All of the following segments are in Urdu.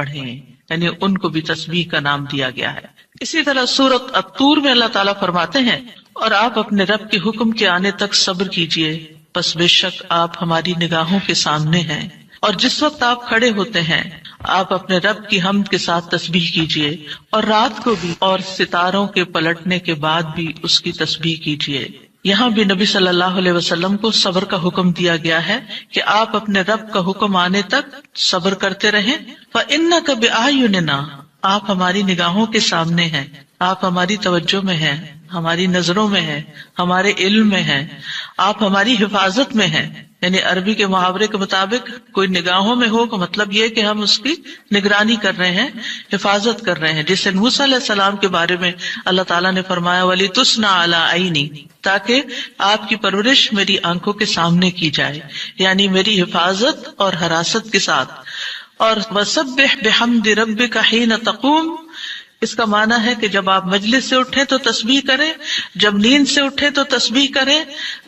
پڑھیں، یعنی ان کو بھی تسبیح کا نام دیا گیا ہے۔ اسی طرح سورۃ الطور میں اللہ تعالیٰ فرماتے ہیں اور آپ اپنے رب کے حکم کے آنے تک صبر کیجئے، پس بے شک آپ ہماری نگاہوں کے سامنے ہیں، اور جس وقت آپ کھڑے ہوتے ہیں آپ اپنے رب کی حمد کے ساتھ تسبیح کیجئے، اور رات کو بھی اور ستاروں کے پلٹنے کے بعد بھی اس کی تسبیح کیجئے۔ یہاں بھی نبی صلی اللہ علیہ وسلم کو صبر کا حکم دیا گیا ہے کہ آپ اپنے رب کا حکم آنے تک صبر کرتے رہیں۔ فَإِنَّكَ بِأَعْيُنِنَا، آپ ہماری نگاہوں کے سامنے ہیں، آپ ہماری توجہ میں ہیں، ہماری نظروں میں ہیں، ہمارے علم میں ہیں، آپ ہماری حفاظت میں ہیں۔ یعنی عربی کے محاورے کے مطابق کوئی نگاہوں میں ہو کا مطلب یہ کہ ہم اس کی نگرانی کر رہے ہیں، حفاظت کر رہے ہیں، جیسے موسیٰ علیہ السلام کے بارے میں اللہ تعالیٰ نے فرمایا وَلِتُصْنَعَ عَلَىٰ عَيْنِي، تاکہ آپ کی پرورش میری آنکھوں کے سامنے کی جائے، یعنی میری حفاظت اور حراست کے ساتھ۔ اور وَسَبِّحْ بِحَمْدِ رَبِّكَ حِينَ تَقُومُ، اس کا معنی ہے کہ جب آپ مجلس سے اٹھیں تو تسبیح کریں، جب نیند سے اٹھیں تو تسبیح کریں،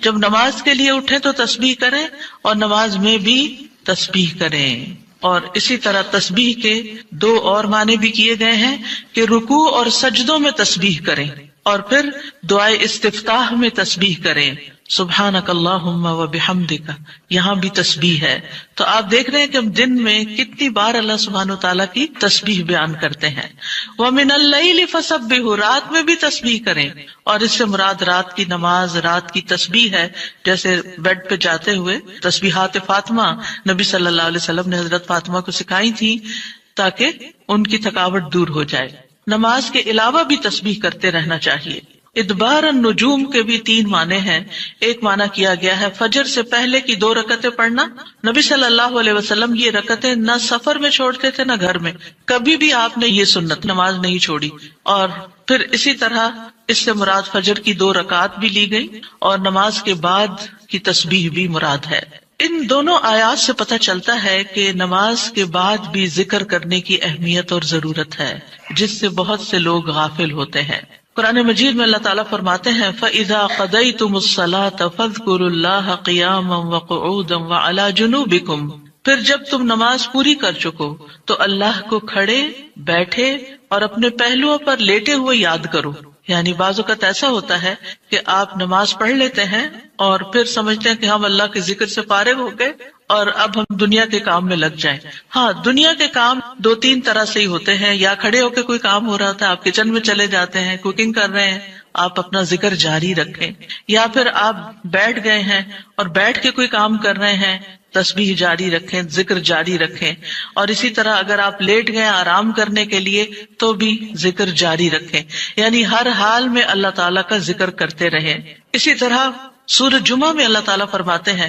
جب نماز کے لیے اٹھیں تو تسبیح کریں، اور نماز میں بھی تسبیح کریں۔ اور اسی طرح تسبیح کے دو اور معنی بھی کیے گئے ہیں کہ رکوع اور سجدوں میں تسبیح کریں، اور پھر دعائے استفتاح میں تسبیح کریں، سبحانک اللہم و بحمدک، یہاں بھی تسبیح ہے۔ تو آپ دیکھ رہے ہیں کہ ہم دن میں کتنی بار اللہ سبحانہ وتعالیٰ کی تسبیح بیان کرتے ہیں۔ وَمِنَ اللَّيْلِ فَسَبِّحْهُ، رات میں بھی تسبیح کریں، اور اس سے مراد رات کی نماز، رات کی تسبیح ہے، جیسے بیڈ پہ جاتے ہوئے تسبیحات فاطمہ نبی صلی اللہ علیہ وسلم نے حضرت فاطمہ کو سکھائی تھی تاکہ ان کی تھکاوٹ دور ہو جائے۔ نماز کے علاوہ بھی تسبیح کرتے رہنا چاہیے۔ ادبار النجوم کے بھی 3 معنی ہیں۔ ایک معنی کیا گیا ہے فجر سے پہلے کی 2 رکعتیں پڑھنا۔ نبی صلی اللہ علیہ وسلم یہ رکعتیں نہ سفر میں چھوڑتے تھے نہ گھر میں، کبھی بھی آپ نے یہ سنت نماز نہیں چھوڑی۔ اور پھر اسی طرح اس سے مراد فجر کی 2 رکعات بھی لی گئی، اور نماز کے بعد کی تسبیح بھی مراد ہے۔ ان دونوں آیات سے پتہ چلتا ہے کہ نماز کے بعد بھی ذکر کرنے کی اہمیت اور ضرورت ہے، جس سے بہت سے لوگ غافل ہوتے ہیں۔ قرآن مجید میں اللہ تعالیٰ فرماتے ہیں فَإِذَا قَضَيْتُمُ الصَّلَاةَ فَاذْكُرُوا اللَّهَ قِيَامًا وَقُعُودًا وَعَلَى جُنُوبِكُمْ، پھر جب تم نماز پوری کر چکو تو اللہ کو کھڑے، بیٹھے اور اپنے پہلوؤں پر لیٹے ہوئے یاد کرو۔ یعنی بعض اوقات ایسا ہوتا ہے کہ آپ نماز پڑھ لیتے ہیں اور پھر سمجھتے ہیں کہ ہم اللہ کے ذکر سے فارغ ہو گئے اور اب ہم دنیا کے کام میں لگ جائیں۔ ہاں، دنیا کے کام 2-3 طرح سے ہی ہوتے ہیں، یا کھڑے ہو کے کوئی کام ہو رہا ہوتا ہے، آپ کچن میں چلے جاتے ہیں، کوکنگ کر رہے ہیں، آپ اپنا ذکر جاری رکھیں، یا پھر آپ بیٹھ گئے ہیں اور بیٹھ کے کوئی کام کر رہے ہیں، تسبیح جاری رکھیں، ذکر جاری رکھیں۔ اور اسی طرح اگر آپ لیٹ گئے آرام کرنے کے لیے تو بھی ذکر جاری رکھیں، یعنی ہر حال میں اللہ تعالیٰ کا ذکر کرتے رہیں۔ اسی طرح سورہ جمعہ میں اللہ تعالیٰ فرماتے ہیں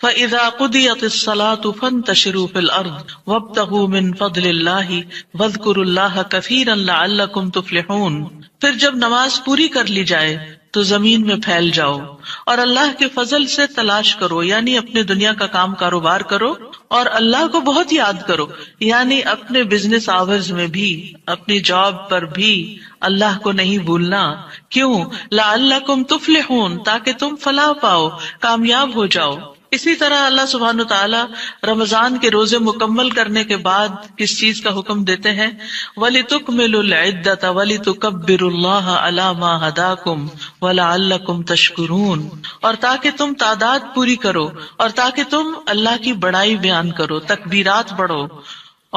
فَإِذَا قُضِيَتِ الصَّلَاةُ فَانتَشِرُوا فِي الْأَرْضِ وَابْتَغُوا مِن فَضْلِ اللَّهِ وَاذْكُرُوا اللَّهَ كَثِيرًا لَعَلَّكُمْ تُفْلِحُونَ، پھر جب نماز پوری کر لی جائے تو زمین میں پھیل جاؤ اور اللہ کے فضل سے تلاش کرو، یعنی اپنے دنیا کا کام کاروبار کرو اور اللہ کو بہت یاد کرو، یعنی اپنے بزنس آورز میں بھی، اپنی جاب پر بھی اللہ کو نہیں بھولنا۔ کیوں؟ لعلکم تفلحون، تاکہ تم فلاح پاؤ، کامیاب ہو جاؤ۔ اسی طرح اللہ سبحانہ وتعالیٰ رمضان کے روزے مکمل کرنے کے بعد کس چیز کا حکم دیتے ہیں؟ وَلِتُكْمِلُوا الْعِدَّةَ وَلِتُكَبِّرُوا اللَّهَ عَلَى مَا هَدَاكُمْ وَلَعَلَّكُمْ تَشْكُرُونَ، اور تاکہ تم تعداد پوری کرو، اور تاکہ تم اللہ کی بڑائی بیان کرو، تکبیرات پڑھو،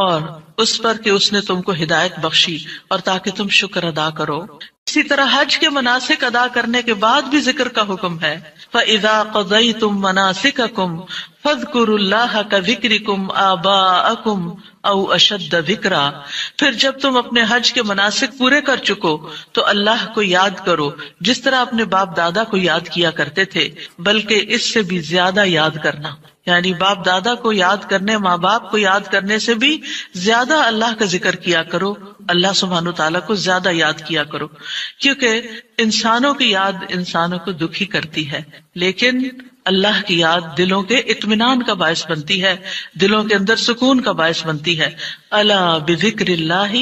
اور اس پر کہ اس نے تم کو ہدایت بخشی، اور تاکہ تم شکر ادا کرو۔ اسی طرح حج کے مناسک ادا کرنے کے بعد بھی ذکر کا حکم ہے فَإِذَا قَضَيْتُم مَّنَاسِكَكُمْ فَاذْكُرُوا اللَّهَ كَذِكْرِكُمْ آبَاءَكُمْ او اشد ذکرا، پھر جب تم اپنے حج کے مناسک پورے کر چکو تو اللہ کو یاد کرو جس طرح اپنے باپ دادا کو یاد کیا کرتے تھے، بلکہ اس سے بھی زیادہ یاد کرنا، یعنی باپ دادا کو یاد کرنے، ماں باپ کو یاد کرنے سے بھی زیادہ اللہ کا ذکر کیا کرو، اللہ سبحانہ تعالیٰ کو زیادہ یاد کیا کرو، کیونکہ انسانوں کی یاد انسانوں کو دکھی کرتی ہے، لیکن اللہ کی یاد دلوں کے اطمینان کا باعث بنتی ہے، دلوں کے اندر سکون کا باعث بنتی ہے۔ الا بذکر اللہ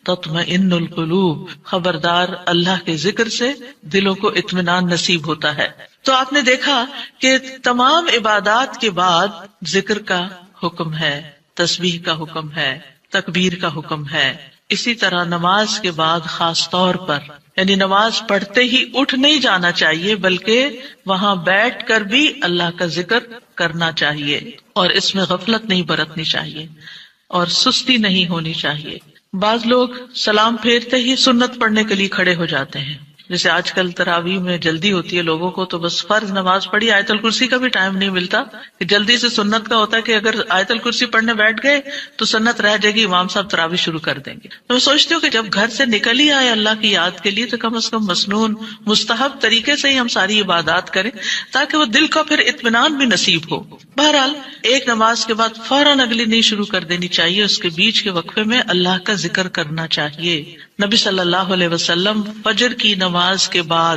تطمئن القلوب، خبردار اللہ کے ذکر سے دلوں کو اطمینان نصیب ہوتا ہے۔ تو آپ نے دیکھا کہ تمام عبادات کے بعد ذکر کا حکم ہے، تسبیح کا حکم ہے، تکبیر کا حکم ہے۔ اسی طرح نماز کے بعد خاص طور پر یعنی نماز پڑھتے ہی اٹھ نہیں جانا چاہیے، بلکہ وہاں بیٹھ کر بھی اللہ کا ذکر کرنا چاہیے، اور اس میں غفلت نہیں برتنی چاہیے اور سستی نہیں ہونی چاہیے۔ بعض لوگ سلام پھیرتے ہی سنت پڑھنے کے لیے کھڑے ہو جاتے ہیں، جیسے آج کل تراویح میں جلدی ہوتی ہے لوگوں کو، تو بس فرض نماز پڑھی، آیت الکرسی کا بھی ٹائم نہیں ملتا کہ جلدی سے سنت کا ہوتا ہے کہ اگر آیت الکرسی پڑھنے بیٹھ گئے تو سنت رہ جائے گی، امام صاحب تراویح شروع کر دیں گے۔ تو میں سوچتی ہوں کہ جب گھر سے نکل ہی آئے اللہ کی یاد کے لیے تو کم از کم مسنون مستحب طریقے سے ہی ہم ساری عبادات کریں تاکہ وہ دل کو پھر اطمینان بھی نصیب ہو۔ بہرحال ایک نماز کے بعد فوراً اگلی نہیں شروع کر دینی چاہیے، اس کے بیچ کے وقفے میں اللہ کا ذکر کرنا چاہیے۔ نبی صلی اللہ علیہ وسلم فجر کی نماز کے بعد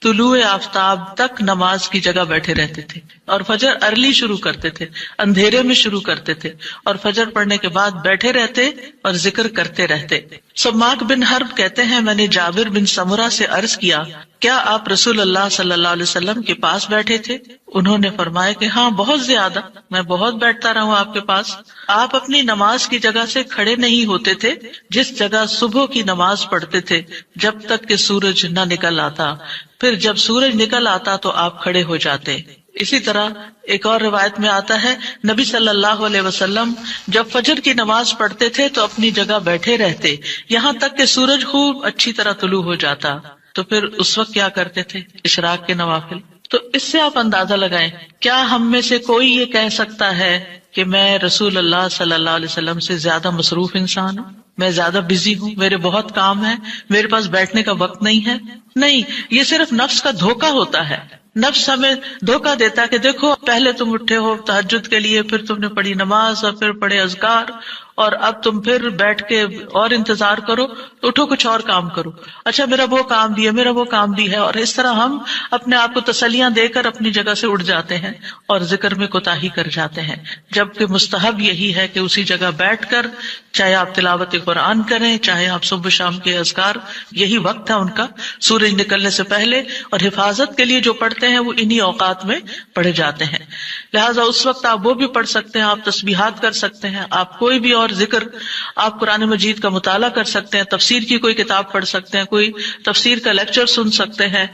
طلوع آفتاب تک نماز کی جگہ بیٹھے رہتے تھے، اور فجر ارلی شروع کرتے تھے، اندھیرے میں شروع کرتے تھے، اور فجر پڑھنے کے بعد بیٹھے رہتے اور ذکر کرتے رہتے۔ سماک بن حرب کہتے ہیں، میں نے جابر بن سمرہ سے عرض کیا، کیا آپ رسول اللہ صلی اللہ علیہ وسلم کے پاس بیٹھے تھے؟ انہوں نے فرمایا کہ ہاں، بہت زیادہ، میں بہت بیٹھتا رہا ہوں آپ کے پاس۔ آپ اپنی نماز کی جگہ سے کھڑے نہیں ہوتے تھے جس جگہ صبح کی نماز پڑھتے تھے جب تک کہ سورج نہ نکل آتا، پھر جب سورج نکل آتا تو آپ کھڑے ہو جاتے۔ اسی طرح ایک اور روایت میں آتا ہے، نبی صلی اللہ علیہ وسلم جب فجر کی نماز پڑھتے تھے تو اپنی جگہ بیٹھے رہتے یہاں تک کہ سورج خوب اچھی طرح طلوع ہو جاتا، تو پھر اس وقت کیا کرتے تھے؟ اشراق کے نوافل۔ تو اس سے آپ اندازہ لگائیں، کیا ہم میں سے کوئی یہ کہہ سکتا ہے کہ میں رسول اللہ صلی اللہ علیہ وسلم سے زیادہ مصروف انسان ہوں، میں زیادہ بزی ہوں، میرے بہت کام ہیں، میرے پاس بیٹھنے کا وقت نہیں ہے؟ نہیں، یہ صرف نفس کا دھوکہ ہوتا ہے۔ نفس ہمیں دھوکہ دیتا ہے کہ دیکھو، پہلے تم اٹھے ہو تہجد کے لیے، پھر تم نے پڑھی نماز اور پھر پڑھے اذکار، اور اب تم پھر بیٹھ کے اور انتظار کرو، اٹھو کچھ اور کام کرو، اچھا میرا وہ کام بھی ہے، میرا وہ کام بھی ہے، اور اس طرح ہم اپنے آپ کو تسلیاں دے کر اپنی جگہ سے اٹھ جاتے ہیں اور ذکر میں کوتاہی کر جاتے ہیں، جبکہ مستحب یہی ہے کہ اسی جگہ بیٹھ کر چاہے آپ تلاوت قرآن کریں، چاہے آپ صبح شام کے اذکار، یہی وقت ہے ان کا سورج نکلنے سے پہلے، اور حفاظت کے لیے جو پڑھتے ہیں وہ انہی اوقات میں پڑھے جاتے ہیں، لہٰذا اس وقت آپ وہ بھی پڑھ سکتے ہیں، آپ تسبیحات کر سکتے ہیں، آپ کوئی بھی اور ذکر، آپ قرآن مجید کا مطالعہ کر سکتے ہیں، تفسیر کی کوئی کتاب پڑھ سکتے ہیں، کوئی تفسیر کا لیکچر سن سکتے ہیں،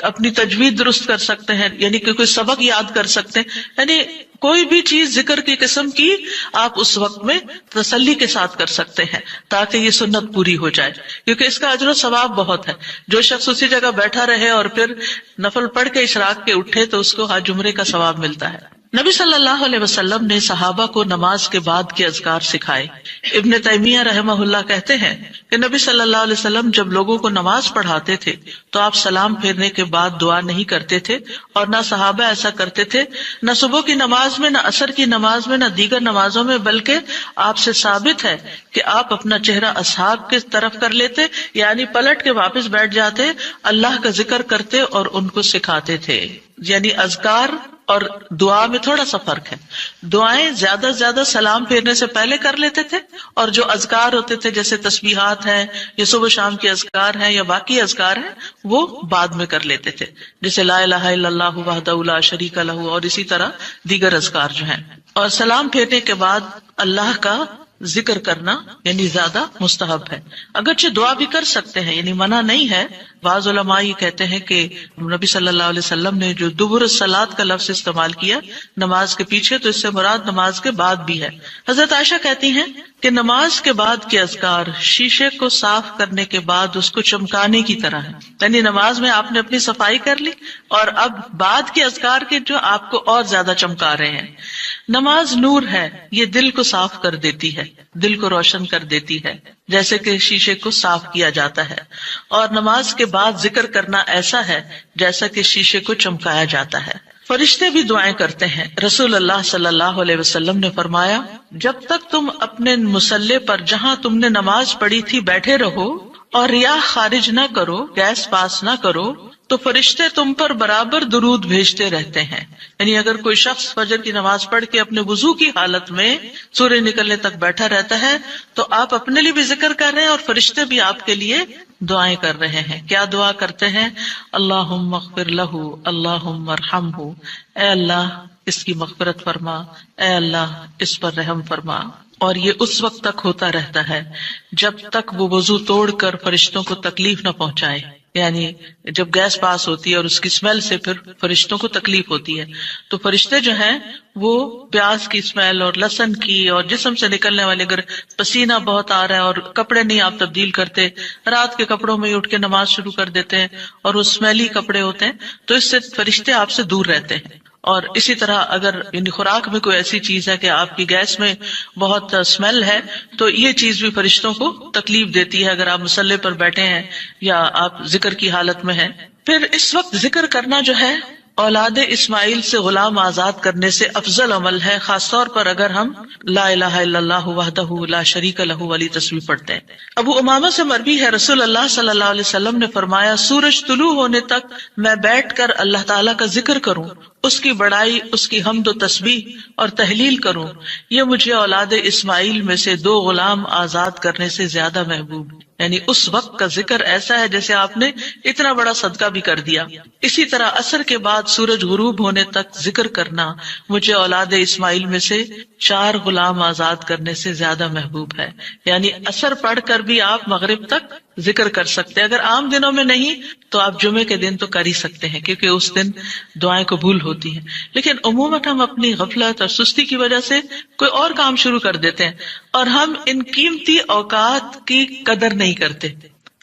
اپنی تجوید درست کر سکتے ہیں، یعنی کہ کوئی سبق یاد کر سکتے ہیں، یعنی کوئی بھی چیز ذکر کی قسم کی آپ اس وقت میں تسلی کے ساتھ کر سکتے ہیں تاکہ یہ سنت پوری ہو جائے، کیونکہ اس کا اجر و ثواب بہت ہے۔ جو شخص اسی جگہ بیٹھا رہے اور پھر نفل پڑھ کے اشراق کے اٹھے تو اس کو حج عمرے کا ثواب ملتا ہے۔ نبی صلی اللہ علیہ وسلم نے صحابہ کو نماز کے بعد کے اذکار سکھائے۔ ابن تیمیہ رحمہ اللہ کہتے ہیں کہ نبی صلی اللہ علیہ وسلم جب لوگوں کو نماز پڑھاتے تھے تو آپ سلام پھیرنے کے بعد دعا نہیں کرتے تھے، اور نہ صحابہ ایسا کرتے تھے، نہ صبح کی نماز میں، نہ عصر کی نماز میں، نہ دیگر نمازوں میں، بلکہ آپ سے ثابت ہے کہ آپ اپنا چہرہ اصحاب کی طرف کر لیتے، یعنی پلٹ کے واپس بیٹھ جاتے، اللہ کا ذکر کرتے اور ان کو سکھاتے تھے۔ یعنی اذکار اور دعا میں تھوڑا سا فرق ہے، دعائیں زیادہ سے زیادہ سلام پھیرنے سے پہلے کر لیتے تھے، اور جو اذکار ہوتے تھے جیسے تسبیحات ہیں یا صبح شام کے اذکار ہیں یا باقی اذکار ہیں وہ بعد میں کر لیتے تھے، جیسے لا الہ الا اللہ وحدہ لا شریک لہ، اور اسی طرح دیگر اذکار جو ہیں۔ اور سلام پھیرنے کے بعد اللہ کا ذکر کرنا یعنی زیادہ مستحب ہے، اگرچہ دعا بھی کر سکتے ہیں، یعنی منع نہیں ہے۔ بعض علماء یہ کہتے ہیں کہ نبی صلی اللہ علیہ وسلم نے جو دبر الصلاۃ کا لفظ استعمال کیا نماز کے پیچھے، تو اس سے مراد نماز کے بعد بھی ہے۔ حضرت عائشہ کہتی ہیں کہ نماز کے بعد کے اذکار شیشے کو صاف کرنے کے بعد اس کو چمکانے کی طرح ہے، یعنی نماز میں آپ نے اپنی صفائی کر لی اور اب بعد کے اذکار کے جو آپ کو اور زیادہ چمکا رہے ہیں۔ نماز نور ہے، یہ دل کو صاف کر دیتی ہے، دل کو روشن کر دیتی ہے، جیسے کہ شیشے کو صاف کیا جاتا ہے، اور نماز کے بعد ذکر کرنا ایسا ہے جیسا کہ شیشے کو چمکایا جاتا ہے۔ فرشتے بھی دعائیں کرتے ہیں۔ رسول اللہ صلی اللہ علیہ وسلم نے فرمایا، جب تک تم اپنے مصلی پر جہاں تم نے نماز پڑھی تھی بیٹھے رہو اور ریاح خارج نہ کرو، گیس پاس نہ کرو، تو فرشتے تم پر برابر درود بھیجتے رہتے ہیں۔ یعنی اگر کوئی شخص فجر کی نماز پڑھ کے اپنے وضو کی حالت میں سورج نکلنے تک بیٹھا رہتا ہے تو آپ اپنے لیے بھی ذکر کر رہے ہیں اور فرشتے بھی آپ کے لیے دعائیں کر رہے ہیں۔ کیا دعا کرتے ہیں؟ اللہم اغفر لہ، اللہم ارحمہ، اے اللہ اس کی مغفرت فرما، اے اللہ اس پر رحم فرما۔ اور یہ اس وقت تک ہوتا رہتا ہے جب تک وہ وضو توڑ کر فرشتوں کو تکلیف نہ پہنچائے. یعنی جب گیس پاس ہوتی ہے اور اس کی اسمیل سے پھر فرشتوں کو تکلیف ہوتی ہے، تو فرشتے جو ہیں وہ پیاز کی اسمیل اور لہسن کی اور جسم سے نکلنے والے، اگر پسینہ بہت آ رہا ہے اور کپڑے نہیں آپ تبدیل کرتے، رات کے کپڑوں میں اٹھ کے نماز شروع کر دیتے ہیں اور وہ اسمیلی کپڑے ہوتے ہیں، تو اس سے فرشتے آپ سے دور رہتے ہیں. اور اسی طرح اگر یعنی خوراک میں کوئی ایسی چیز ہے کہ آپ کی گیس میں بہت اسمیل ہے، تو یہ چیز بھی فرشتوں کو تکلیف دیتی ہے اگر آپ مصلی پر بیٹھے ہیں یا آپ ذکر کی حالت میں ہیں. پھر اس وقت ذکر کرنا جو ہے اولاد اسماعیل سے غلام آزاد کرنے سے افضل عمل ہے، خاص طور پر اگر ہم لا الہ الا اللہ وحدہ لا شریک لہ والی تسبیح پڑھتے ہیں. ابو امامہ سے مروی ہے رسول اللہ صلی اللہ علیہ وسلم نے فرمایا، سورج طلوع ہونے تک میں بیٹھ کر اللہ تعالیٰ کا ذکر کروں، اس کی بڑائی، اس کی حمد و تسبیح اور تحلیل کروں، یہ مجھے اولاد اسماعیل میں سے 2 غلام آزاد کرنے سے زیادہ محبوب. یعنی اس وقت کا ذکر ایسا ہے جیسے آپ نے اتنا بڑا صدقہ بھی کر دیا. اسی طرح عصر کے بعد سورج غروب ہونے تک ذکر کرنا مجھے اولاد اسماعیل میں سے 4 غلام آزاد کرنے سے زیادہ محبوب ہے. یعنی عصر پڑھ کر بھی آپ مغرب تک ذکر کر سکتے ہیں. اگر عام دنوں میں نہیں تو آپ جمعے کے دن تو کر ہی سکتے ہیں، کیونکہ اس دن دعائیں قبول ہوتی ہیں. لیکن عموماً ہم اپنی غفلت اور سستی کی وجہ سے کوئی اور کام شروع کر دیتے ہیں اور ہم ان قیمتی اوقات کی قدر نہیں کرتے،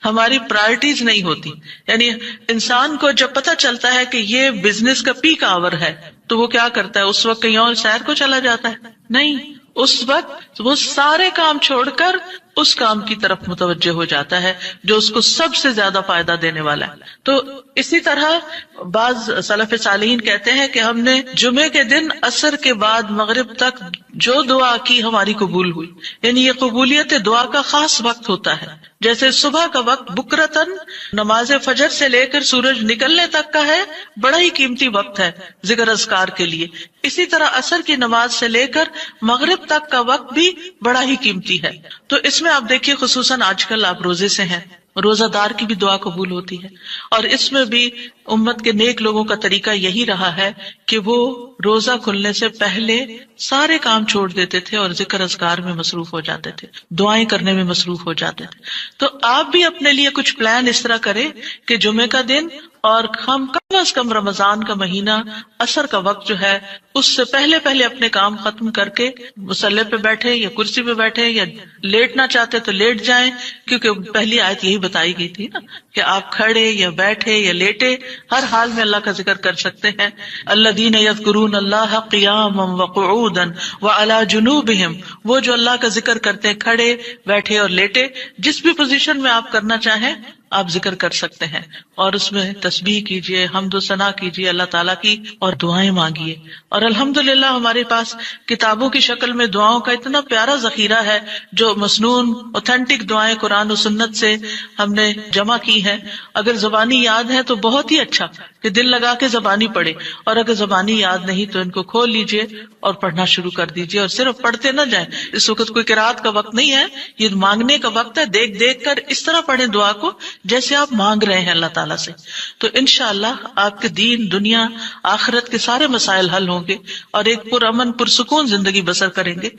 ہماری پرائرٹیز نہیں ہوتی. یعنی انسان کو جب پتہ چلتا ہے کہ یہ بزنس کا پیک آور ہے تو وہ کیا کرتا ہے؟ اس وقت کہیں اور سیر کو چلا جاتا ہے؟ نہیں، اس وقت وہ سارے کام چھوڑ کر اس کام کی طرف متوجہ ہو جاتا ہے جو اس کو سب سے زیادہ فائدہ دینے والا ہے. تو اسی طرح بعض سلف صالحین کہتے ہیں کہ ہم نے جمعے کے دن عصر کے بعد مغرب تک جو دعا کی ہماری قبول ہوئی. یعنی یہ قبولیت دعا کا خاص وقت ہوتا ہے. جیسے صبح کا وقت بکرتن نماز فجر سے لے کر سورج نکلنے تک کا ہے، بڑا ہی قیمتی وقت ہے ذکر اذکار کے لیے. اسی طرح عصر کی نماز سے لے کر مغرب تک کا وقت بھی بڑا ہی قیمتی ہے. تو اس میں آپ دیکھیے خصوصاً آج کل آپ روزے سے ہیں، روزہ دار کی بھی دعا قبول ہوتی ہے. اور اس میں بھی امت کے نیک لوگوں کا طریقہ یہی رہا ہے کہ وہ روزہ کھلنے سے پہلے سارے کام چھوڑ دیتے تھے اور ذکر اذکار میں مصروف ہو جاتے تھے، دعائیں کرنے میں مصروف ہو جاتے تھے. تو آپ بھی اپنے لیے کچھ پلان اس طرح کریں کہ جمعے کا دن اور ہم کم از کم رمضان کا مہینہ عصر کا وقت جو ہے اس سے پہلے اپنے کام ختم کر کے مصلی پہ بیٹھے یا کرسی پہ بیٹھے یا لیٹنا چاہتے تو لیٹ جائیں، کیونکہ پہلی آیت یہی بتائی گئی تھی نا کہ آپ کھڑے یا بیٹھے یا لیٹے ہر حال میں اللہ کا ذکر کر سکتے ہیں. الذین یذکرون اللہ قیاما وقعودا وعلی جنوبہم، وہ جو اللہ کا ذکر کرتے ہیں کھڑے، بیٹھے اور لیٹے، جس بھی پوزیشن میں آپ کرنا چاہیں آپ ذکر کر سکتے ہیں. اور اس میں تسبیح کیجئے، حمد و ثنا کیجئے اللہ تعالیٰ کی اور دعائیں مانگیے. اور الحمدللہ ہمارے پاس کتابوں کی شکل میں دعاؤں کا اتنا پیارا ذخیرہ ہے جو مسنون اوتھینٹک دعائیں قرآن و سنت سے ہم نے جمع کی ہیں. اگر زبانی یاد ہے تو بہت ہی اچھا کہ دل لگا کے زبانی پڑھے، اور اگر زبانی یاد نہیں تو ان کو کھول لیجئے اور پڑھنا شروع کر دیجئے. اور صرف پڑھتے نہ جائیں، اس وقت کوئی قرات کا وقت نہیں ہے، یہ مانگنے کا وقت ہے. دیکھ دیکھ کر اس طرح پڑھیں دعا کو جیسے آپ مانگ رہے ہیں اللہ تعالیٰ سے. تو انشاءاللہ آپ کے دین، دنیا، آخرت کے سارے مسائل حل ہوں گے اور ایک پرامن پرسکون زندگی بسر کریں گے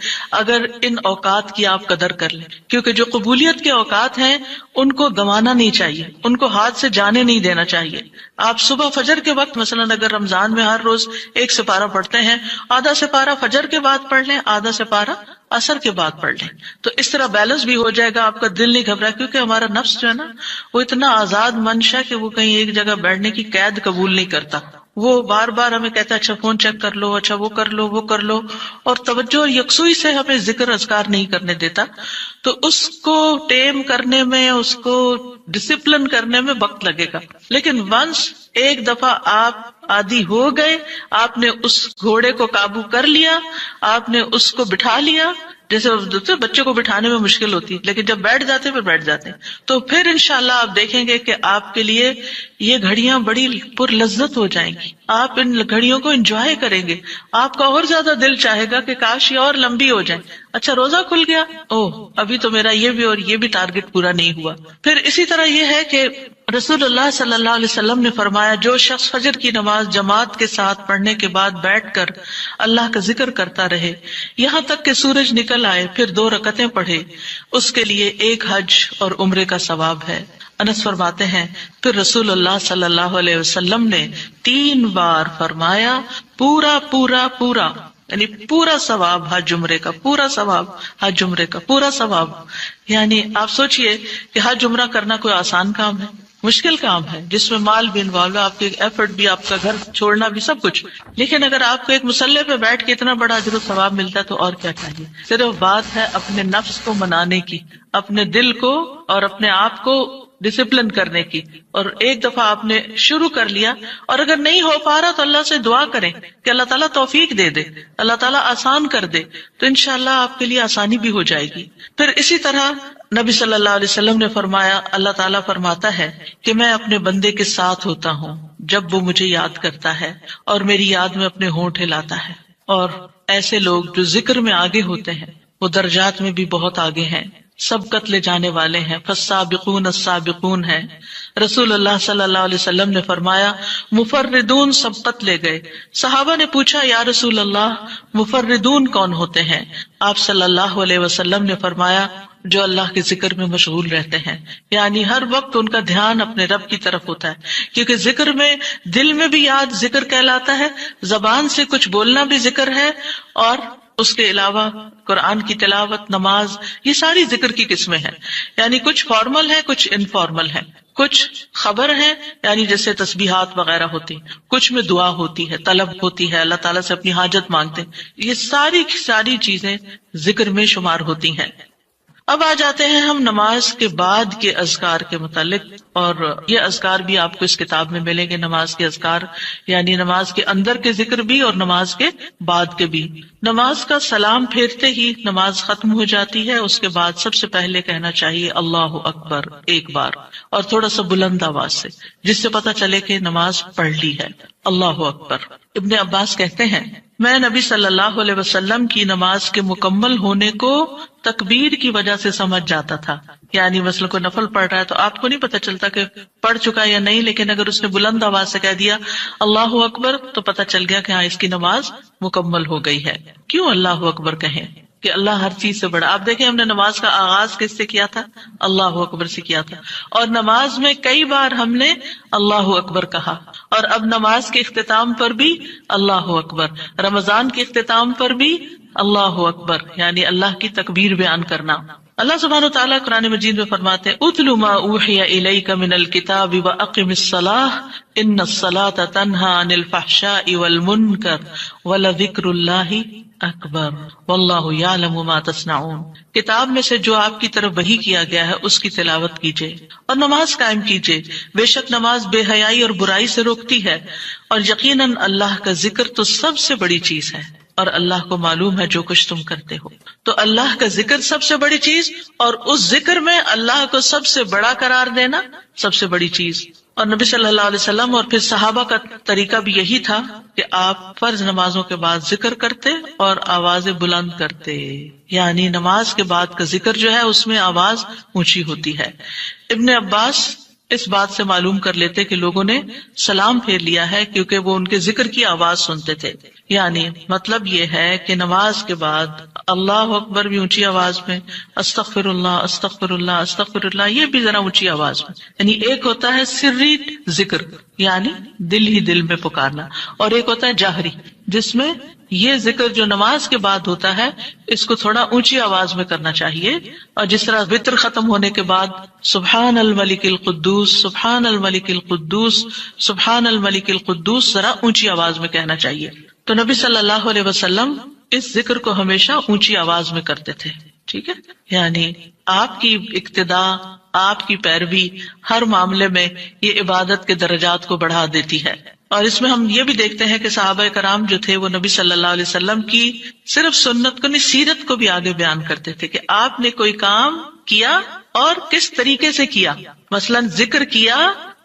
اگر ان اوقات کی آپ قدر کر لیں. کیونکہ جو قبولیت کے اوقات ہیں ان کو گنوانا نہیں چاہیے، ان کو ہاتھ سے جانے نہیں دینا چاہیے. آپ صبح فجر کے وقت مثلا اگر رمضان میں ہر روز 1 سپارہ پڑھتے ہیں، آدھا سپارہ فجر کے بعد پڑھ لیں، آدھا سپارہ عصر کے بعد پڑھ لیں. تو اس طرح بیلنس بھی ہو جائے گا، آپ کا دل نہیں گھبرا. کیونکہ ہمارا نفس جو ہے نا وہ اتنا آزاد منش ہے کہ وہ کہیں ایک جگہ بیٹھنے کی قید قبول نہیں کرتا. وہ بار بار ہمیں کہتا ہے اچھا فون چیک کر لو، اچھا وہ کر لو، وہ کر لو، اور توجہ اور یکسوئی سے ہمیں ذکر اذکار نہیں کرنے دیتا. تو اس کو ٹیم کرنے میں، اس کو ڈسپلن کرنے میں وقت لگے گا. لیکن ونس ایک دفعہ آپ عادی ہو گئے، آپ نے اس گھوڑے کو قابو کر لیا، آپ نے اس کو بٹھا لیا. جیسے بچے کو بٹھانے میں مشکل ہوتی ہے لیکن جب بیٹھ جاتے پھر بیٹھ جاتے ہیں. تو پھر انشاءاللہ آپ دیکھیں گے کہ آپ کے لیے یہ گھڑیاں بڑی پر لذت ہو جائیں گی. آپ ان گھڑیوں کو انجوائے کریں گے. آپ کا اور زیادہ دل چاہے گا کہ کاش یہ اور لمبی ہو جائیں. اچھا روزہ کھل گیا، اوہ ابھی تو میرا یہ بھی اور یہ بھی ٹارگٹ پورا نہیں ہوا. پھر اسی طرح یہ ہے کہ رسول اللہ صلی اللہ علیہ وسلم نے فرمایا، جو شخص فجر کی نماز جماعت کے ساتھ پڑھنے کے بعد بیٹھ کر اللہ کا ذکر کرتا رہے یہاں تک کہ سورج نکل آئے، پھر 2 رکعتیں پڑھے، اس کے لیے 1 حج اور عمرے کا ثواب ہے۔ انس فرماتے ہیں، پھر رسول اللہ صلی اللہ علیہ وسلم نے 3 بار فرمایا، پورا پورا پورا، یعنی پورا ثواب حج عمرے کا، پورا ثواب حج عمرے کا، پورا ثواب۔ یعنی آپ سوچئے کہ حج عمرہ کرنا کوئی آسان کام ہے؟ مشکل کام ہے، جس میں مال بھی انوالو ہے، آپ کے ایفرٹ بھی، آپ کا گھر چھوڑنا بھی، سب کچھ۔ لیکن اگر آپ کو ایک مصلی پہ بیٹھ کے اتنا بڑا اجر و ثواب ملتا ہے تو اور کیا چاہیے۔ صرف بات ہے اپنے نفس کو منانے کی، اپنے دل کو اور اپنے آپ کو ڈسپلن کرنے کی، اور ایک دفعہ آپ نے شروع کر لیا، اور اگر نہیں ہو پا رہا تو اللہ سے دعا کریں کہ اللہ تعالیٰ توفیق دے دے، اللہ تعالیٰ آسان کر دے، تو انشاءاللہ آپ کے لیے آسانی بھی ہو جائے گی۔ پھر اسی طرح نبی صلی اللہ علیہ وسلم نے فرمایا، اللہ تعالیٰ فرماتا ہے کہ میں اپنے بندے کے ساتھ ہوتا ہوں جب وہ مجھے یاد کرتا ہے اور میری یاد میں اپنے ہونٹ ہلاتا ہے۔ اور ایسے لوگ جو ذکر میں آگے ہوتے ہیں وہ درجات میں بھی بہت آگے ہیں، سبقت لے جانے والے ہیں، فالسابقون السابقون ہیں۔ رسول اللہ صلی اللہ علیہ وسلم نے فرمایا، مفردون سبقت لے گئے۔ صحابہ نے پوچھا، یا رسول اللہ مفردون کون ہوتے ہیں؟ آپ صلی اللہ علیہ وسلم نے فرمایا، جو اللہ کے ذکر میں مشغول رہتے ہیں، یعنی ہر وقت ان کا دھیان اپنے رب کی طرف ہوتا ہے، کیونکہ ذکر میں دل میں بھی یاد ذکر کہلاتا ہے، زبان سے کچھ بولنا بھی ذکر ہے، اور اس کے علاوہ قرآن کی تلاوت، نماز، یہ ساری ذکر کی قسمیں ہیں۔ یعنی کچھ فارمل ہے، کچھ انفارمل ہے، کچھ خبر ہے یعنی جیسے تسبیحات وغیرہ ہوتی، کچھ میں دعا ہوتی ہے، طلب ہوتی ہے، اللہ تعالیٰ سے اپنی حاجت مانگتے ہیں، یہ ساری چیزیں ذکر میں شمار ہوتی ہیں۔ اب آ جاتے ہیں ہم نماز کے بعد کے اذکار کے متعلق، اور یہ اذکار بھی آپ کو اس کتاب میں ملیں گے، نماز کے اذکار، یعنی نماز کے اندر کے ذکر بھی اور نماز کے بعد کے بھی۔ نماز کا سلام پھیرتے ہی نماز ختم ہو جاتی ہے، اس کے بعد سب سے پہلے کہنا چاہیے اللہ اکبر 1 بار، اور تھوڑا سا بلند آواز سے، جس سے پتہ چلے کہ نماز پڑھ لی ہے۔ اللہ اکبر۔ ابن عباس کہتے ہیں، میں نبی صلی اللہ علیہ وسلم کی نماز کے مکمل ہونے کو تکبیر کی وجہ سے سمجھ جاتا تھا۔ یعنی مثلا کوئی نفل پڑھ رہا ہے تو آپ کو نہیں پتہ چلتا کہ پڑھ چکا یا نہیں، لیکن اگر اس نے بلند آواز سے کہہ دیا اللہ اکبر تو پتہ چل گیا کہ ہاں اس کی نماز مکمل ہو گئی ہے۔ کیوں اللہ اکبر کہیں؟ کہ اللہ ہر چیز سے بڑا۔ آپ دیکھیں ہم نے نماز کا آغاز کس سے کیا تھا؟ اللہ اکبر سے کیا تھا، اور نماز میں کئی بار ہم نے اللہ اکبر کہا، اور اب نماز کے اختتام پر بھی اللہ اکبر، رمضان کے اختتام پر بھی اللہ اکبر، یعنی اللہ کی تکبیر بیان کرنا۔ اللہ سبحانہ وتعالیٰ قرآن مجید میں فرماتے ہیں، اتل ما اوحی الیک من الکتاب واقم الصلاۃ ان الصلاۃ تنہی عن الفحشاء والمنکر ولذکر اللہ اکبر واللہ یعلم ما تصنعون۔ کتاب میں سے جو آپ کی طرف وحی کیا گیا ہے اس کی تلاوت کیجیے اور نماز قائم کیجیے، بے شک نماز بے حیائی اور برائی سے روکتی ہے، اور یقیناً اللہ کا ذکر تو سب سے بڑی چیز ہے، اور اللہ کو معلوم ہے جو کچھ تم کرتے ہو۔ تو اللہ کا ذکر سب سے بڑی چیز، اور اس ذکر میں اللہ کو سب سے بڑا قرار دینا سب سے بڑی چیز۔ اور نبی صلی اللہ علیہ وسلم اور پھر صحابہ کا طریقہ بھی یہی تھا کہ آپ فرض نمازوں کے بعد ذکر کرتے اور آوازیں بلند کرتے، یعنی نماز کے بعد کا ذکر جو ہے اس میں آواز اونچی ہوتی ہے۔ ابن عباس اس بات سے معلوم کر لیتے کہ لوگوں نے سلام پھیر لیا ہے کیونکہ وہ ان کے ذکر کی آواز سنتے تھے، یعنی مطلب یہ ہے کہ نماز کے بعد اللہ اکبر بھی اونچی آواز میں، استغفر اللہ استغفر اللہ استغفر اللہ یہ بھی ذرا اونچی آواز میں، یعنی ایک ہوتا ہے سری ذکر یعنی دل ہی دل میں پکارنا، اور ایک ہوتا ہے جاہری جس میں یہ ذکر جو نماز کے بعد ہوتا ہے اس کو تھوڑا اونچی آواز میں کرنا چاہیے، اور جس طرح وتر ختم ہونے کے بعد سبحان الملک القدوس سبحان الملک القدوس سبحان الملک القدوس ذرا اونچی آواز میں کہنا چاہیے۔ تو نبی صلی اللہ علیہ وسلم اس ذکر کو ہمیشہ اونچی آواز میں کرتے تھے، ٹھیک ہے، یعنی آپ کی اقتداء، آپ کی پیروی ہر معاملے میں یہ عبادت کے درجات کو بڑھا دیتی ہے۔ اور اس میں ہم یہ بھی دیکھتے ہیں کہ صحابہ کرام جو تھے وہ نبی صلی اللہ علیہ وسلم کی صرف سنت کو نہیں سیرت کو بھی آگے بیان کرتے تھے کہ آپ نے کوئی کام کیا اور کس طریقے سے کیا، مثلا ذکر کیا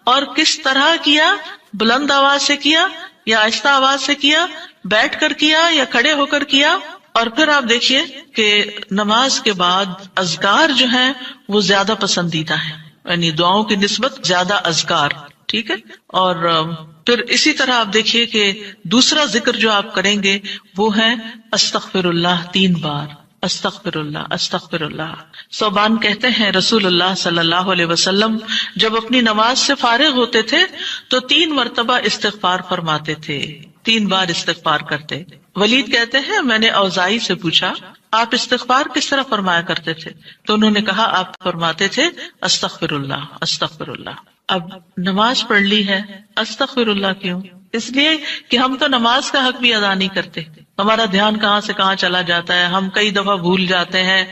اور کس طرح کیا، بلند آواز سے کیا یا آہستہ آواز سے کیا، بیٹھ کر کیا یا کھڑے ہو کر کیا۔ اور پھر آپ دیکھیے کہ نماز کے بعد اذکار جو ہیں وہ زیادہ پسندیدہ ہیں، یعنی دعاؤں کی نسبت زیادہ اذکار، ٹھیک ہے. اور پھر اسی طرح آپ دیکھیے کہ دوسرا ذکر جو آپ کریں گے وہ ہے استغفر اللہ 3 بار. استغفر اللہ استغفر اللہ. ثوبان کہتے ہیں رسول اللہ صلی اللہ علیہ وسلم جب اپنی نماز سے فارغ ہوتے تھے تو 3 مرتبہ استغفار فرماتے تھے، 3 بار استغفار کرتے. ولید کہتے ہیں میں نے اوزائی سے پوچھا آپ استغفار کس طرح فرمایا کرتے تھے؟ تو انہوں نے کہا آپ فرماتے تھے استغفر اللہ استغفر اللہ. اب نماز پڑھ لی ہے، استغفر اللہ کیوں؟ اس لیے کہ ہم تو نماز کا حق بھی ادا نہیں کرتے. ہمارا دھیان کہاں سے کہاں چلا جاتا ہے، ہم کئی دفعہ بھول جاتے ہیں،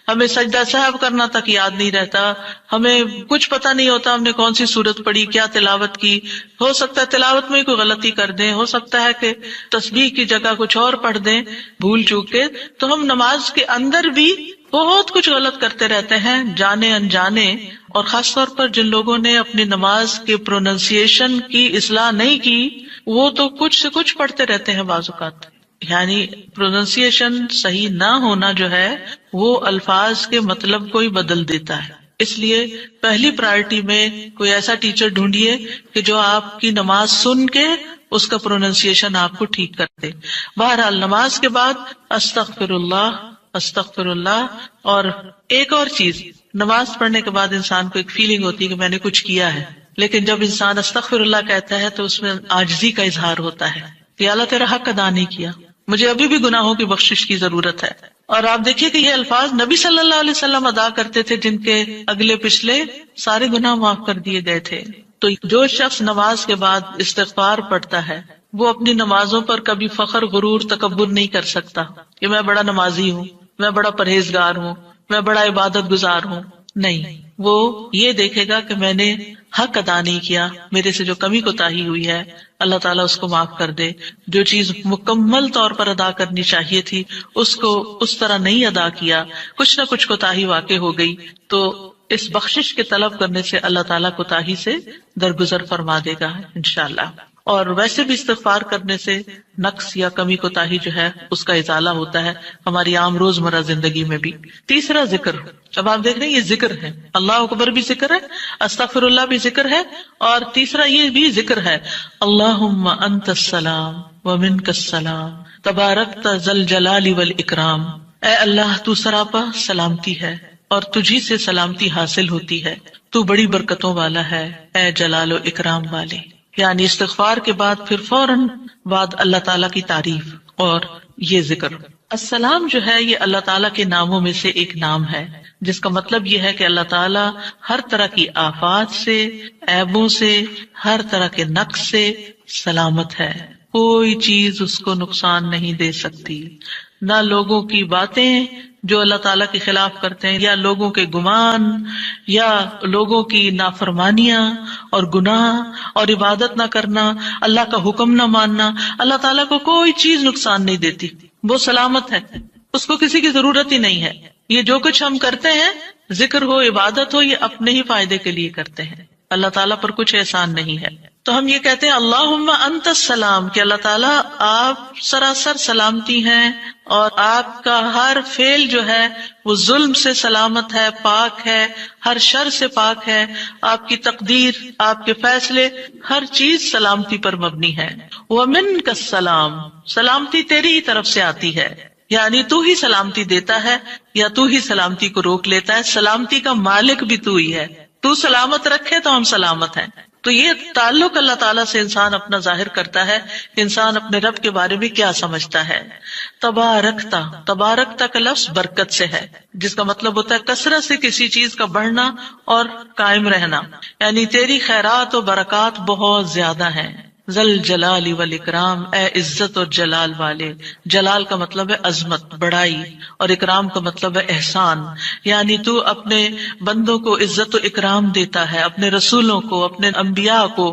ہمیں سجدہ سہو کرنا تک یاد نہیں رہتا، ہمیں کچھ پتہ نہیں ہوتا ہم نے کون سی سورت پڑھی، کیا تلاوت کی. ہو سکتا ہے تلاوت میں کوئی غلطی کر دیں، ہو سکتا ہے کہ تسبیح کی جگہ کچھ اور پڑھ دیں بھول چوک کے. تو ہم نماز کے اندر بھی بہت کچھ غلط کرتے رہتے ہیں جانے انجانے. اور خاص طور پر جن لوگوں نے اپنی نماز کے پروننسیشن کی اصلاح نہیں کی وہ تو کچھ سے کچھ پڑھتے رہتے ہیں بعض اوقات. یعنی پروننسیشن صحیح نہ ہونا جو ہے وہ الفاظ کے مطلب کو ہی بدل دیتا ہے. اس لیے پہلی پرائرٹی میں کوئی ایسا ٹیچر ڈھونڈیے کہ جو آپ کی نماز سن کے اس کا پروننسیشن آپ کو ٹھیک کر دے. بہرحال نماز کے بعد استغفر اللہ استغفر اللہ. اور ایک اور چیز، نماز پڑھنے کے بعد انسان کو ایک فیلنگ ہوتی ہے کہ میں نے کچھ کیا ہے، لیکن جب انسان استغفر اللہ کہتا ہے تو اس میں عاجزی کا اظہار ہوتا ہے کہ اللہ تیرا حق ادا نہیں کیا، مجھے ابھی بھی گناہوں کی بخشش کی ضرورت ہے. اور آپ دیکھیے کہ یہ الفاظ نبی صلی اللہ علیہ وسلم ادا کرتے تھے جن کے اگلے پچھلے سارے گناہ معاف کر دیے گئے تھے. تو جو شخص نماز کے بعد استغفار پڑھتا ہے وہ اپنی نمازوں پر کبھی فخر غرور تکبر نہیں کر سکتا کہ میں بڑا نمازی ہوں، میں بڑا پرہیزگار ہوں، میں بڑا عبادت گزار ہوں. نہیں، وہ یہ دیکھے گا کہ میں نے حق ادا نہیں کیا، میرے سے جو کمی کوتاہی ہوئی ہے اللہ تعالیٰ اس کو معاف کر دے. جو چیز مکمل طور پر ادا کرنی چاہیے تھی اس کو اس طرح نہیں ادا کیا، کچھ نہ کچھ کوتاہی واقع ہو گئی، تو اس بخشش کے طلب کرنے سے اللہ تعالیٰ کوتاہی سے درگزر فرما دے گا انشاءاللہ. اور ویسے بھی استغفار کرنے سے نقص یا کمی کوتاہی جو ہے اس کا ازالہ ہوتا ہے ہماری عام روزمرہ زندگی میں بھی. تیسرا ذکر، اب آپ دیکھ رہے ہیں یہ ذکر ہے، اللہ اکبر بھی ذکر ہے، استغفر اللہ بھی ذکر ہے، اور تیسرا یہ بھی ذکر ہے اللہم انت السلام ومنک السلام تبارکت ذل جلال والاکرام. اے اللہ تو سراپا سلامتی ہے اور تجھی سے سلامتی حاصل ہوتی ہے، تو بڑی برکتوں والا ہے اے جلال و اکرام والے. یعنی استغفار کے بعد پھر فوراً بعد اللہ تعالیٰ کی تعریف اور یہ ذکر. السلام جو ہے یہ اللہ تعالیٰ کے ناموں میں سے ایک نام ہے جس کا مطلب یہ ہے کہ اللہ تعالیٰ ہر طرح کی آفات سے، عیبوں سے، ہر طرح کے نقص سے سلامت ہے. کوئی چیز اس کو نقصان نہیں دے سکتی، نہ لوگوں کی باتیں جو اللہ تعالیٰ کے خلاف کرتے ہیں، یا لوگوں کے گمان، یا لوگوں کی نافرمانیاں اور گناہ اور عبادت نہ کرنا، اللہ کا حکم نہ ماننا. اللہ تعالیٰ کو کوئی چیز نقصان نہیں دیتی، وہ سلامت ہے، اس کو کسی کی ضرورت ہی نہیں ہے. یہ جو کچھ ہم کرتے ہیں، ذکر ہو عبادت ہو، یہ اپنے ہی فائدے کے لیے کرتے ہیں، اللہ تعالیٰ پر کچھ احسان نہیں ہے. تو ہم یہ کہتے ہیں اللہم انت السلام کہ اللہ تعالیٰ آپ سراسر سلامتی ہیں اور آپ کا ہر فعل جو ہے وہ ظلم سے سلامت ہے، پاک ہے، ہر شر سے پاک ہے. آپ کی تقدیر، آپ کے فیصلے، ہر چیز سلامتی پر مبنی ہے. ومنک السلام، سلامتی تیری ہی طرف سے آتی ہے، یعنی تو ہی سلامتی دیتا ہے یا تو ہی سلامتی کو روک لیتا ہے. سلامتی کا مالک بھی تو ہی ہے، تو سلامت رکھے تو ہم سلامت ہیں. تو یہ تعلق اللہ تعالیٰ سے انسان اپنا ظاہر کرتا ہے کہ انسان اپنے رب کے بارے میں کیا سمجھتا ہے. تبارکتا، تبارکتا کا لفظ برکت سے ہے جس کا مطلب ہوتا ہے کثرت سے کسی چیز کا بڑھنا اور قائم رہنا، یعنی تیری خیرات و برکات بہت زیادہ ہیں. ذل جلال والاکرام، اے عزت اور جلال والے. جلال کا مطلب ہے عظمت، بڑائی، اور اکرام کا مطلب ہے احسان. یعنی تو اپنے بندوں کو عزت و اکرام دیتا ہے، اپنے رسولوں کو، اپنے انبیاء کو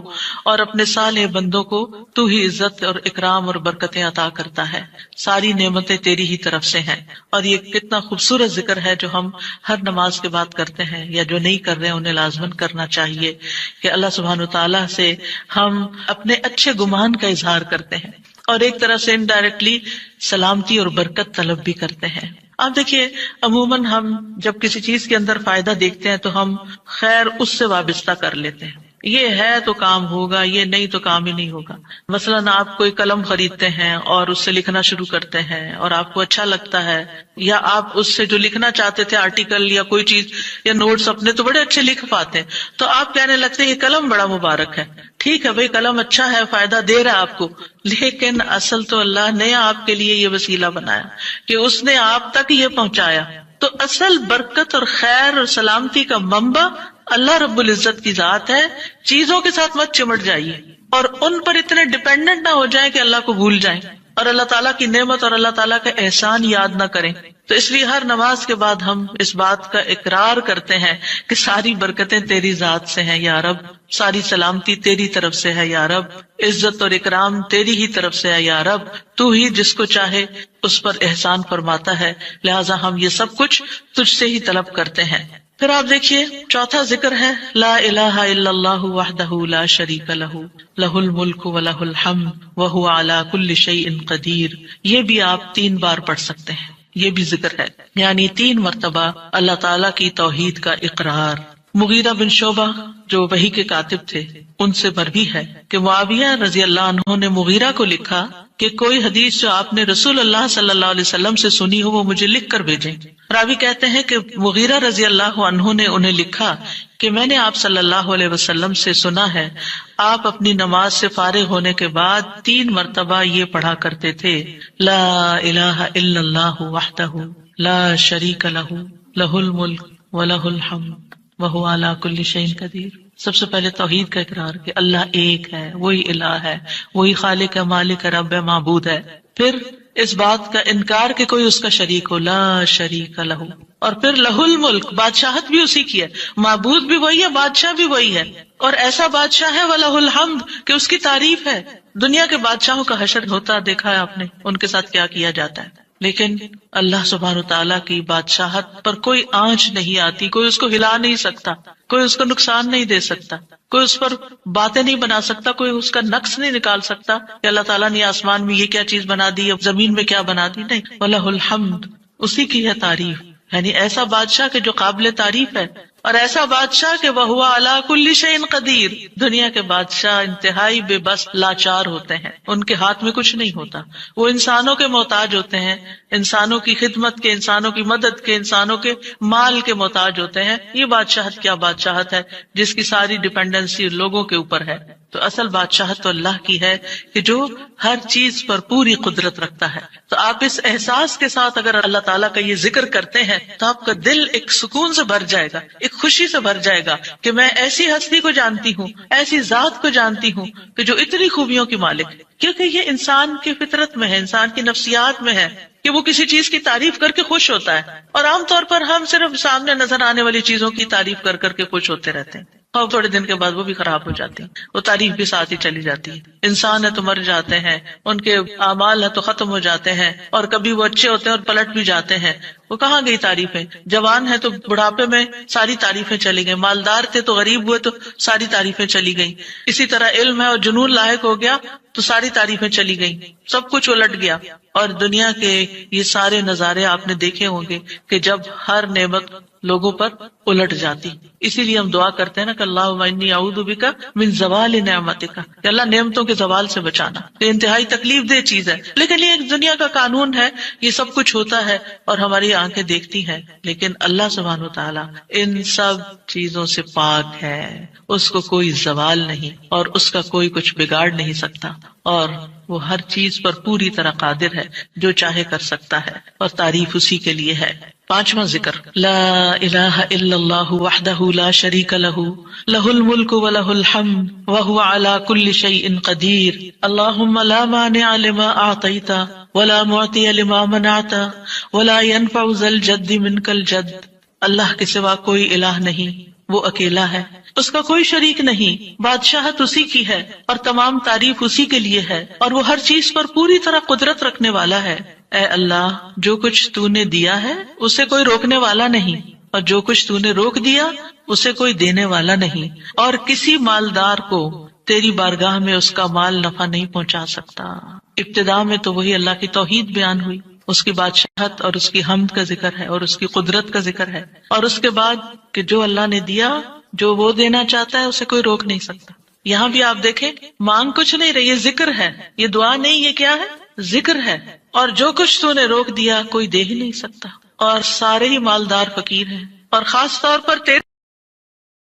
اور اپنے صالح بندوں کو تو ہی عزت اور اکرام اور برکتیں عطا کرتا ہے. ساری نعمتیں تیری ہی طرف سے ہیں. اور یہ کتنا خوبصورت ذکر ہے جو ہم ہر نماز کے بعد کرتے ہیں، یا جو نہیں کر رہے ہیں انہیں لازماً کرنا چاہیے کہ اللہ سبحانہ وتعالیٰ سے ہم اپنے اچھے گمان کا اظہار کرتے ہیں اور ایک طرح سے انڈائریکٹلی سلامتی اور برکت طلب بھی کرتے ہیں. آپ دیکھیے عموماً ہم جب کسی چیز کے اندر فائدہ دیکھتے ہیں تو ہم خیر اس سے وابستہ کر لیتے ہیں، یہ ہے تو کام ہوگا، یہ نہیں تو کام ہی نہیں ہوگا۔ مثلاً آپ کوئی قلم خریدتے ہیں اور اس سے لکھنا شروع کرتے ہیں اور آپ کو اچھا لگتا ہے، یا آپ اس سے جو لکھنا چاہتے تھے آرٹیکل یا کوئی چیز یا نوٹس اپنے تو بڑے اچھے لکھ پاتے ہیں، تو آپ کہنے لگتے ہیں یہ قلم بڑا مبارک ہے۔ ٹھیک ہے بھائی، قلم اچھا ہے، فائدہ دے رہا ہے آپ کو، لیکن اصل تو اللہ نے آپ کے لیے یہ وسیلہ بنایا کہ اس نے آپ تک یہ پہنچایا۔ تو اصل برکت اور خیر اور سلامتی کا منبع اللہ رب العزت کی ذات ہے۔ چیزوں کے ساتھ مت چمٹ جائیے اور ان پر اتنے ڈیپینڈنٹ نہ ہو جائیں کہ اللہ کو بھول جائیں اور اللہ تعالیٰ کی نعمت اور اللہ تعالیٰ کا احسان یاد نہ کریں۔ تو اس لیے ہر نماز کے بعد ہم اس بات کا اقرار کرتے ہیں کہ ساری برکتیں تیری ذات سے ہیں یا رب، ساری سلامتی تیری طرف سے ہے یا رب، عزت اور اکرام تیری ہی طرف سے ہے یا رب، تو ہی جس کو چاہے اس پر احسان فرماتا ہے، لہٰذا ہم یہ سب کچھ تجھ سے ہی طلب کرتے ہیں۔ پھر آپ دیکھیے چوتھا ذکر ہے لا الہ الا اللہ وحدہ لا شریک لہ لہ الملک ولہ الحمد وہو علی کل شیء قدیر۔ یہ بھی آپ 3 بار پڑھ سکتے ہیں، یہ بھی ذکر ہے، یعنی 3 مرتبہ اللہ تعالیٰ کی توحید کا اقرار۔ مغیرہ بن شعبہ جو وحی کے کاتب تھے ان سے مروی ہے کہ معاویہ رضی اللہ عنہ نے مغیرہ کو لکھا کہ کوئی حدیث جو آپ نے رسول اللہ صلی اللہ علیہ وسلم سے سنی ہو وہ مجھے لکھ کر بھیجیں۔ راوی کہتے ہیں کہ مغیرہ رضی اللہ عنہ نے انہیں لکھا کہ میں نے آپ صلی اللہ علیہ وسلم سے سنا ہے آپ اپنی نماز سے فارغ ہونے کے بعد 3 مرتبہ یہ پڑھا کرتے تھے لا الہ الا اللہ وحدہ لا شریک لہ لہ الملک ولہ الحمد وہو علی کل شیء قدیر۔ سب سے پہلے توحید کا اقرار کہ اللہ ایک ہے، وہی الہ ہے، وہی خالق ہے، مالک ہے، رب ہے، معبود ہے۔ پھر اس بات کا انکار کہ کوئی اس کا شریک ہو، لا شریک لہ، اور پھر لہ الملک، بادشاہت بھی اسی کی ہے، معبود بھی وہی ہے، بادشاہ بھی وہی ہے، اور ایسا بادشاہ ہے وَلَهُ الْحَمْدُ کہ اس کی تعریف ہے۔ دنیا کے بادشاہوں کا حشر ہوتا دیکھا ہے آپ نے، ان کے ساتھ کیا کیا جاتا ہے، لیکن اللہ سبحانہ وتعالیٰ کی بادشاہت پر کوئی آنچ نہیں آتی، کوئی اس کو ہلا نہیں سکتا، کوئی اس کو نقصان نہیں دے سکتا، کوئی اس پر باتیں نہیں بنا سکتا، کوئی اس کا نقص نہیں نکال سکتا کہ اللہ تعالیٰ نے آسمان میں یہ کیا چیز بنا دی، اب زمین میں کیا بنا دی، نہیں، وَلَهُ الْحَمْدُ، اسی کی ہے تعریف۔ یعنی ایسا بادشاہ کہ جو قابل تعریف ہے، اور ایسا بادشاہ کہ وَهُوَ عَلَى كُلِّ شَيْءٍ قَدِيرٌ۔ دنیا کے بادشاہ انتہائی بے بس لاچار ہوتے ہیں، ان کے ہاتھ میں کچھ نہیں ہوتا، وہ انسانوں کے محتاج ہوتے ہیں، انسانوں کی خدمت کے، انسانوں کی مدد کے، انسانوں کے مال کے محتاج ہوتے ہیں۔ یہ بادشاہت کیا بادشاہت ہے جس کی ساری ڈیپینڈنسی لوگوں کے اوپر ہے۔ تو اصل بادشاہت تو اللہ کی ہے کہ جو ہر چیز پر پوری قدرت رکھتا ہے۔ تو آپ اس احساس کے ساتھ اگر اللہ تعالیٰ کا یہ ذکر کرتے ہیں تو آپ کا دل ایک سکون سے بھر جائے گا، ایک خوشی سے بھر جائے گا کہ میں ایسی ہستی کو جانتی ہوں، ایسی ذات کو جانتی ہوں کہ جو اتنی خوبیوں کی مالک ہے۔ کیونکہ یہ انسان کی فطرت میں ہے، انسان کی نفسیات میں ہے کہ وہ کسی چیز کی تعریف کر کے خوش ہوتا ہے، اور عام طور پر ہم صرف سامنے نظر آنے والی چیزوں کی تعریف کر کر کے خوش ہوتے رہتے ہیں، اور تھوڑے دن کے بعد وہ بھی خراب ہو جاتی ہیں، وہ تعریف بھی ساتھ ہی چلی جاتی ہے۔ انسان ہے تو مر جاتے ہیں، ان کے اعمال ہے تو ختم ہو جاتے ہیں، اور کبھی وہ اچھے ہوتے ہیں اور پلٹ بھی جاتے ہیں۔ وہ کہاں گئی تعریفیں؟ جوان ہے تو بڑھاپے میں ساری تعریفیں چلی گئی، مالدار تھے تو غریب ہوئے تو ساری تعریفیں چلی گئیں، اسی طرح علم ہے اور جنون لاحق ہو گیا تو ساری تعریفیں چلی گئیں، سب کچھ الٹ گیا۔ اور دنیا کے یہ سارے نظارے آپ نے دیکھے ہوں گے کہ جب ہر نعمت لوگوں پر الٹ جاتی، اسی لیے ہم دعا کرتے ہیں نا کہ اللہم انی اعوذ بک من زوال نعمتک، کہ اللہ نعمتوں کے زوال سے بچانا۔ یہ انتہائی تکلیف دہ چیز ہے، لیکن یہ ایک دنیا کا قانون ہے، یہ سب کچھ ہوتا ہے اور ہماری آنکھیں دیکھتی ہیں، لیکن اللہ سبحانہ وتعالیٰ ان سب چیزوں سے پاک ہے، اس کو کوئی زوال نہیں اور اس کا کوئی کچھ بگاڑ نہیں سکتا، اور وہ ہر چیز پر پوری طرح قادر ہے، جو چاہے کر سکتا ہے، اور تعریف اسی کے لیے ہے۔ 5واں ذکر لا الہ الا اللہ وحدہ لا شریک لہ لہ الملک ولہ الحمد وہو علی کل شیء قدیر اللہم لا مانع لما اعطیت ولا معطی لما منعت ولا ينفع ذا الجد منک الجد۔ اللہ کے سوا کوئی الہ نہیں، وہ اکیلا ہے، اس کا کوئی شریک نہیں، بادشاہت اسی کی ہے اور تمام تعریف اسی کے لیے ہے، اور وہ ہر چیز پر پوری طرح قدرت رکھنے والا ہے۔ اے اللہ، جو کچھ تو نے دیا ہے اسے کوئی روکنے والا نہیں، اور جو کچھ تو نے روک دیا اسے کوئی دینے والا نہیں، اور کسی مالدار کو تیری بارگاہ میں اس کا مال نفع نہیں پہنچا سکتا۔ ابتدا میں تو وہی اللہ کی توحید بیان ہوئی اس کی بادشاہت اور اس کی حمد کا ذکر ہے اور اس کی قدرت کا ذکر ہے، اور اس کے بعد کہ جو اللہ نے دیا، جو وہ دینا چاہتا ہے اسے کوئی روک نہیں سکتا۔ یہاں بھی آپ دیکھیں مانگ کچھ نہیں رہی، یہ ذکر ہے، یہ دعا نہیں، یہ کیا ہے؟ ذکر ہے۔ اور جو کچھ تو نے روک دیا کوئی دے ہی نہیں سکتا، اور سارے ہی مالدار فقیر ہیں، اور خاص طور پر تیرے